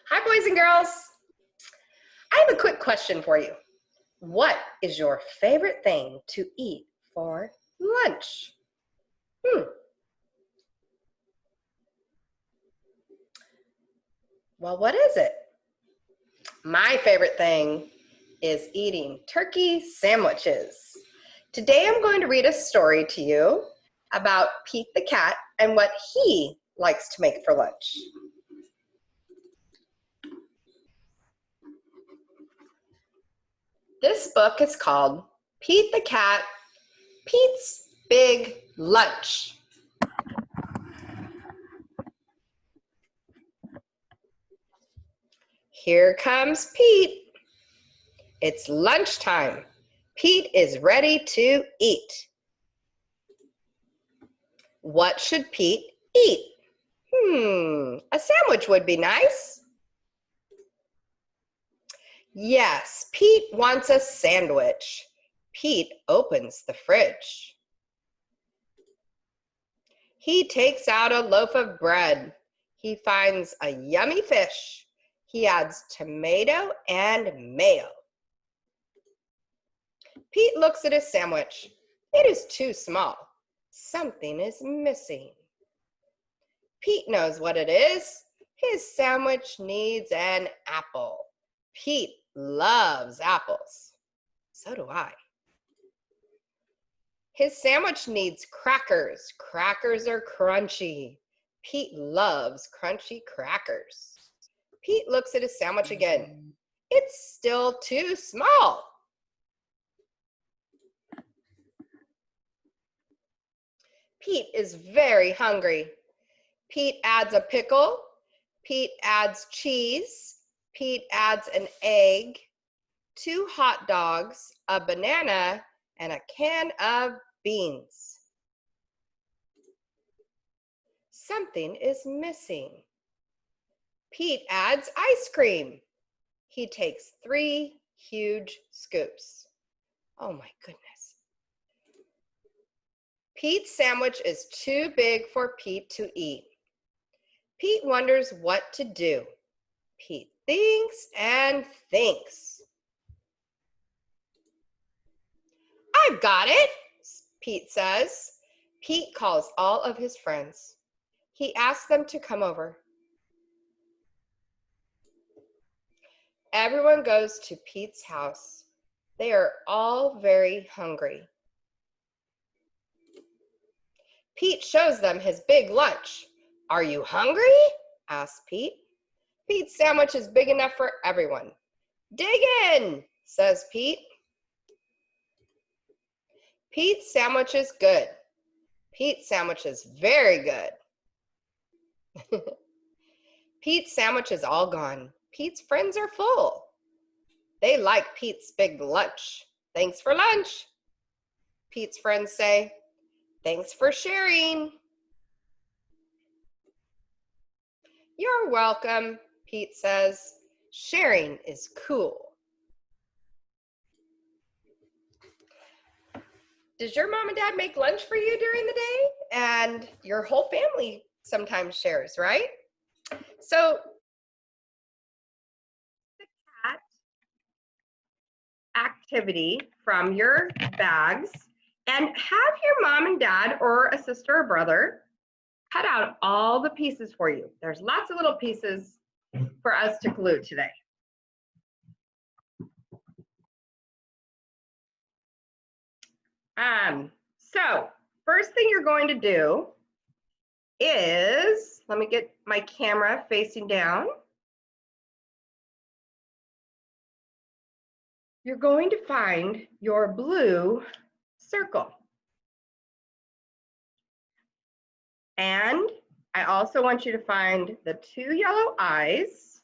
Hi, boys and girls. I have a quick question for you. What is your favorite thing to eat for lunch? Well, what is it? My favorite thing is eating turkey sandwiches. Today I'm going to read a story to you about Pete the cat and what he likes to make for lunch. This book is called Pete the Cat, Pete's Big Lunch. Here comes Pete. It's lunchtime. Pete is ready to eat. What should Pete eat? A sandwich would be nice. Yes, Pete wants a sandwich. Pete opens the fridge. He takes out a loaf of bread. He finds a yummy fish. He adds tomato and mayo. Pete looks at his sandwich. It is too small. Something is missing. Pete knows what it is. His sandwich needs an apple. Pete loves apples. So do I. His sandwich needs crackers. Crackers are crunchy. Pete loves crunchy crackers. Pete looks at his sandwich again. It's still too small. Pete is very hungry. Pete adds a pickle. Pete adds cheese. Pete adds an egg, 2 hot dogs, a banana, and a can of beans. Something is missing. Pete adds ice cream. He takes 3 huge scoops. Oh my goodness. Pete's sandwich is too big for Pete to eat. Pete wonders what to do. Pete thinks and thinks. I've got it, Pete says. Pete calls all of his friends. He asks them to come over. Everyone goes to Pete's house. They are all very hungry. Pete shows them his big lunch. Are you hungry? asks Pete. Pete's sandwich is big enough for everyone. Dig in, says Pete. Pete's sandwich is good. Pete's sandwich is very good. Pete's sandwich is all gone. Pete's friends are full. They like Pete's big lunch. Thanks for lunch. Pete's friends say, thanks for sharing. You're welcome, Pete says. Sharing is cool. Does your mom and dad make lunch for you during the day? And your whole family sometimes shares, right? So the cat activity from your bags and have your mom and dad or a sister or brother cut out all the pieces for you. There's lots of little pieces for us to glue today. So first thing you're going to do is, let me get my camera facing down. You're going to find your blue circle. And I also want you to find the 2 yellow eyes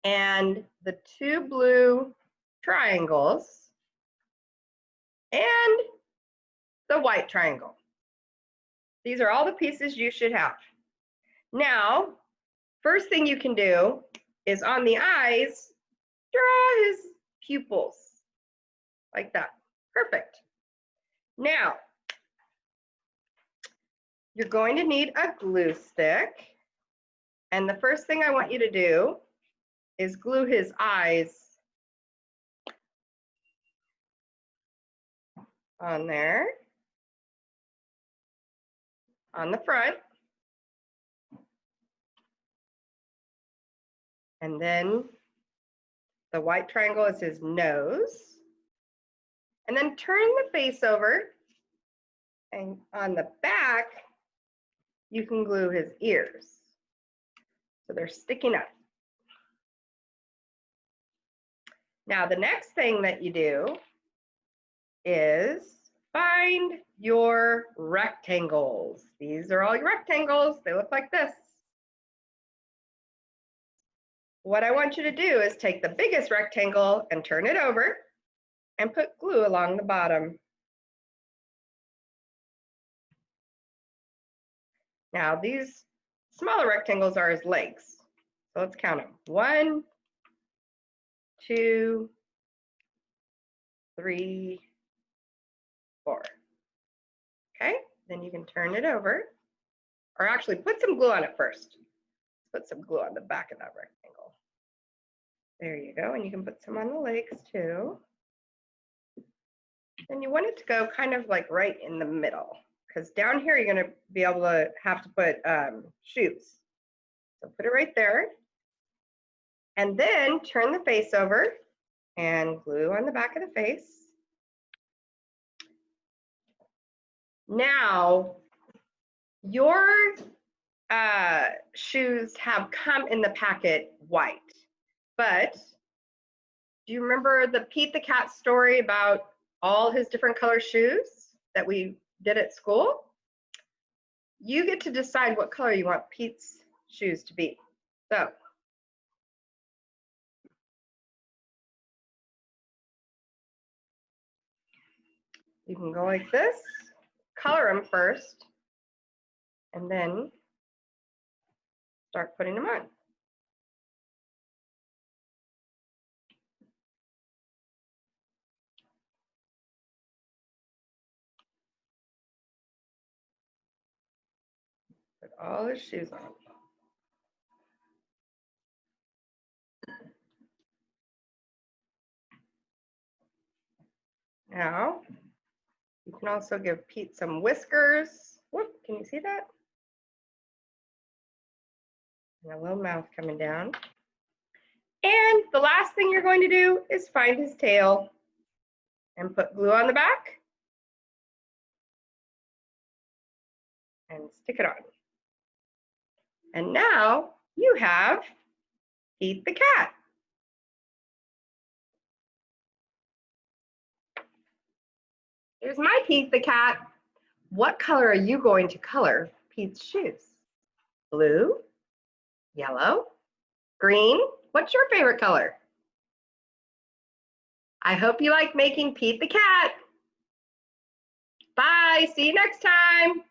and the 2 blue triangles and the white triangle. These are all the pieces you should have. Now, first thing you can do is on the eyes, draw his pupils like that. Perfect. Now, you're going to need a glue stick. And the first thing I want you to do is glue his eyes on there, on the front. And then the white triangle is his nose. And then turn the face over, and on the back, you can glue his ears. So they're sticking up. Now the next thing that you do is find your rectangles. These are all your rectangles. They look like this. What I want you to do is take the biggest rectangle and turn it over and put glue along the bottom. Now these smaller rectangles are his legs. So let's count them. 1, 2, 3, 4. Okay, then you can turn it over, or actually put some glue on it first. Put some glue on the back of that rectangle. There you go, and you can put some on the legs too. And you want it to go kind of like right in the middle, because down here you're gonna be able to have to put shoes. So put it right there. And then turn the face over and glue on the back of the face. Now, your shoes have come in the packet white, but do you remember the Pete the Cat story about all his different color shoes that we did at school? You get to decide what color you want Pete's shoes to be. So, you can go like this, color them first, and then start putting them on. Put all his shoes on. Now, you can also give Pete some whiskers. Whoop, can you see that? And a little mouth coming down. And the last thing you're going to do is find his tail and put glue on the back and stick it on. And now you have Pete the Cat. Here's my Pete the Cat. What color are you going to color Pete's shoes? Blue, yellow, green? What's your favorite color? I hope you like making Pete the Cat. Bye, see you next time.